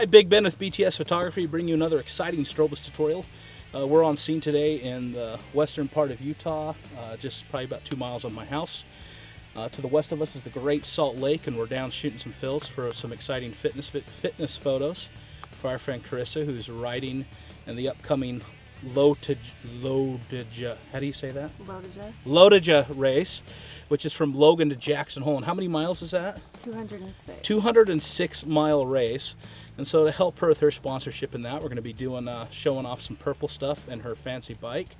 Hi, Big Ben with BTS Photography, bringing you another exciting strobist tutorial. We're on scene today in the western part of Utah, just probably about 2 miles of my house. To the west of us is the Great Salt Lake, and we're down shooting some fills for some exciting fitness photos for our friend Carissa, who's riding in the upcoming Lodija, how do you say that? Lodija race, which is from Logan to Jackson Hole. And how many miles is that? 206. 206-mile race. And so to help her with her sponsorship in that, we're going to be doing showing off some purple stuff and her fancy bike.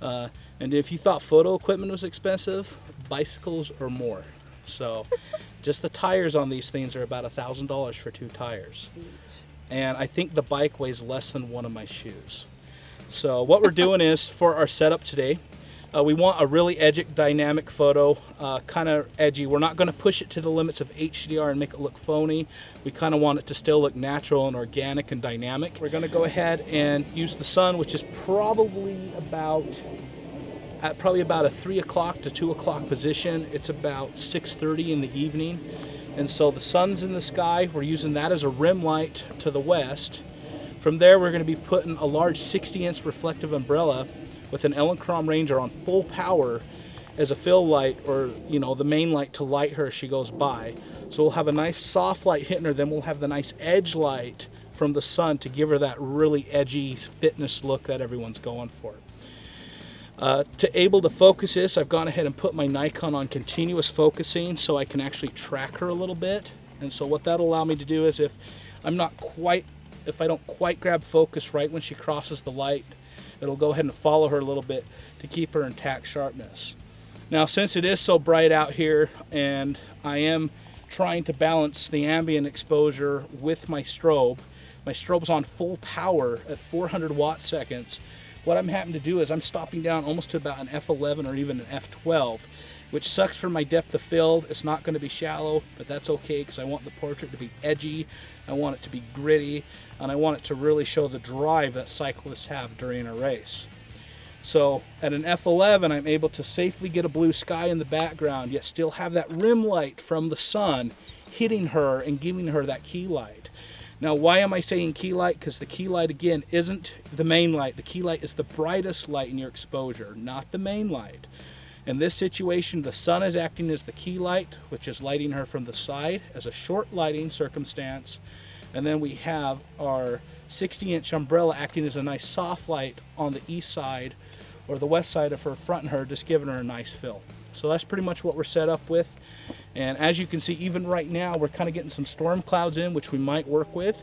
And if you thought photo equipment was expensive, bicycles are more. So just the tires on these things are about $1,000 for 2 tires. And I think the bike weighs less than one of my shoes. So what we're doing is, for our setup today, we want a really edgy, dynamic photo, kind of edgy. We're not going to push it to the limits of HDR and make it look phony. We kind of want it to still look natural and organic and dynamic. We're going to go ahead and use the sun, which is probably about a 3 o'clock to 2 o'clock position. It's about 6:30 in the evening. And so the sun's in the sky. We're using that as a rim light to the west. From there, we're going to be putting a large 60-inch reflective umbrella with an Electron Ranger on full power as a fill light, or the main light to light her as she goes by. So we'll have a nice soft light hitting her, then we'll have the nice edge light from the sun to give her that really edgy fitness look that everyone's going for. To able to focus this, I've gone ahead and put my Nikon on continuous focusing so I can actually track her a little bit. And so what that'll allow me to do is, if I don't quite grab focus right when she crosses the light, it'll go ahead and follow her a little bit to keep her intact sharpness. Now, since it is so bright out here and I am trying to balance the ambient exposure with my strobe's on full power at 400 watt seconds. What I'm having to do is I'm stopping down almost to about an f11 or even an f12, which sucks for my depth of field. It's not going to be shallow, but that's okay because I want the portrait to be edgy, I want it to be gritty, and I want it to really show the drive that cyclists have during a race. So at an f11, I'm able to safely get a blue sky in the background, yet still have that rim light from the sun hitting her and giving her that key light. Now, why am I saying key light? Because the key light, again, isn't the main light. The key light is the brightest light in your exposure, not the main light. In this situation, the sun is acting as the key light, which is lighting her from the side as a short lighting circumstance. And then we have our 60-inch umbrella acting as a nice soft light on the east side or the west side of her, fronting her, just giving her a nice fill. So that's pretty much what we're set up with. And as you can see, even right now, we're kind of getting some storm clouds in, which we might work with.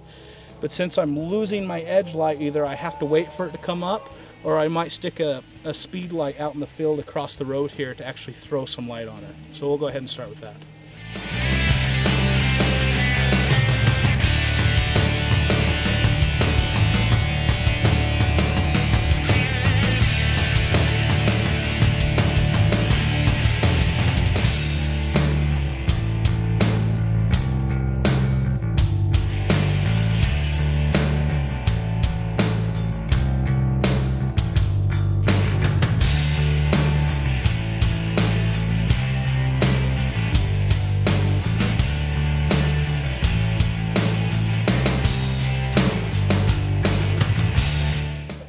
But since I'm losing my edge light, either I have to wait for it to come up, or I might stick a speed light out in the field across the road here to actually throw some light on her. So we'll go ahead and start with that.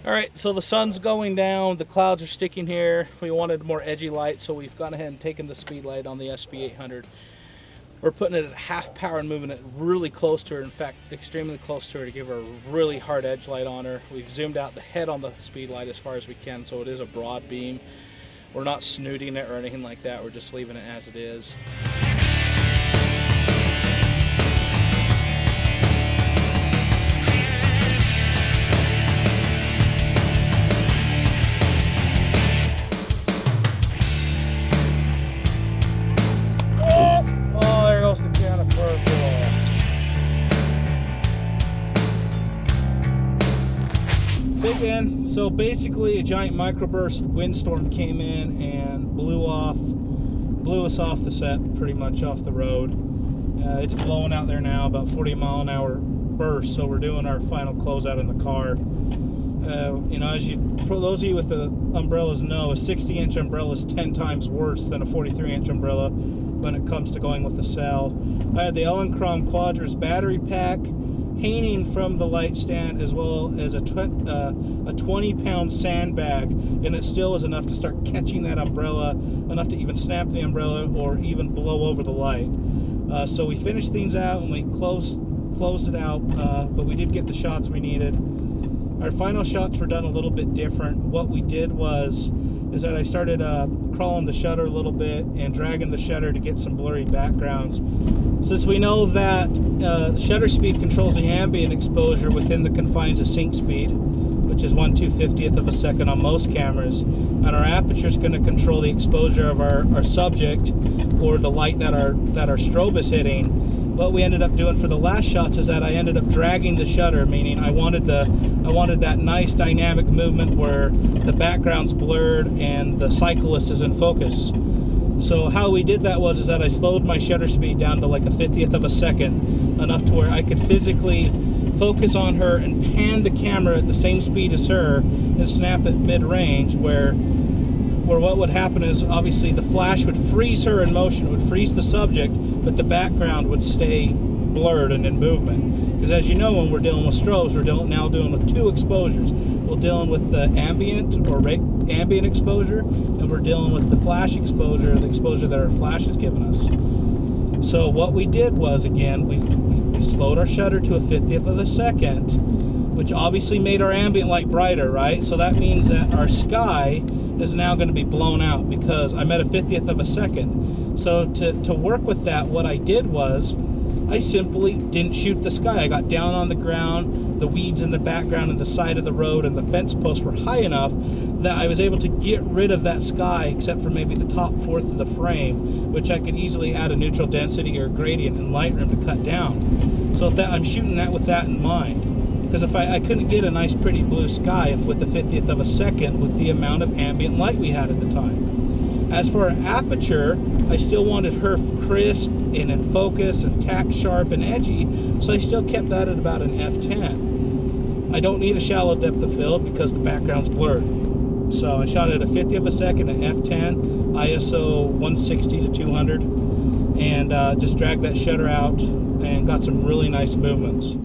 Alright, so the sun's going down, the clouds are sticking here. We wanted more edgy light, so we've gone ahead and taken the speed light on the SB800. We're putting it at half power and moving it really close to her, in fact, extremely close to her, to give her a really hard edge light on her. We've zoomed out the head on the speed light as far as we can, so it is a broad beam. We're not snooting it or anything like that, we're just leaving it as it is. So basically, a giant microburst windstorm came in and blew us off the set, pretty much off the road. It's blowing out there now, about 40-mile-an-hour burst. So we're doing our final closeout in the car. As for those of you with the umbrellas know, a 60-inch umbrella is 10 times worse than a 43-inch umbrella when it comes to going with the cell. I had the Electron Quadras battery pack, hanging from the light stand, as well as a 20-pound sandbag, and it still was enough to start catching that umbrella, enough to even snap the umbrella or even blow over the light. So we finished things out and we closed it out, but we did get the shots we needed. Our final shots were done a little bit different. What we did is that I started crawling the shutter a little bit and dragging the shutter to get some blurry backgrounds. Since we know that shutter speed controls the ambient exposure within the confines of sync speed, which is 1/250th of a second on most cameras, and our aperture is going to control the exposure of our subject or the light that our strobe is hitting. What we ended up doing for the last shots is that I ended up dragging the shutter, meaning I wanted that nice dynamic movement where the background's blurred and the cyclist is in focus. So how we did that is that I slowed my shutter speed down to like a 50th of a second, enough to where I could physically focus on her and pan the camera at the same speed as her and snap at mid-range, where what would happen is obviously the flash would freeze her in motion, it would freeze the subject, but the background would stay blurred and in movement. Because as you know, when we're dealing with strobes, we're now dealing with two exposures. We're dealing with the ambient or ambient exposure, and we're dealing with the flash exposure, the exposure that our flash has given us. So what we did was, again, we slowed our shutter to a 50th of a second, which obviously made our ambient light brighter, right? So that means that our sky is now going to be blown out because I'm at a 50th of a second. So to work with that, what I did was I simply didn't shoot the sky. I got down on the ground, the weeds in the background and the side of the road and the fence posts were high enough that I was able to get rid of that sky, except for maybe the top fourth of the frame, which I could easily add a neutral density or gradient in Lightroom to cut down. So I'm shooting that with that in mind. Because if I couldn't get a nice pretty blue sky with the 50th of a second with the amount of ambient light we had at the time. As for our aperture, I still wanted her crisp and in focus and tack sharp and edgy, so I still kept that at about an f10. I don't need a shallow depth of field because the background's blurred. So I shot at a 50th of a second at f10, ISO 160 to 200, and just dragged that shutter out and got some really nice movements.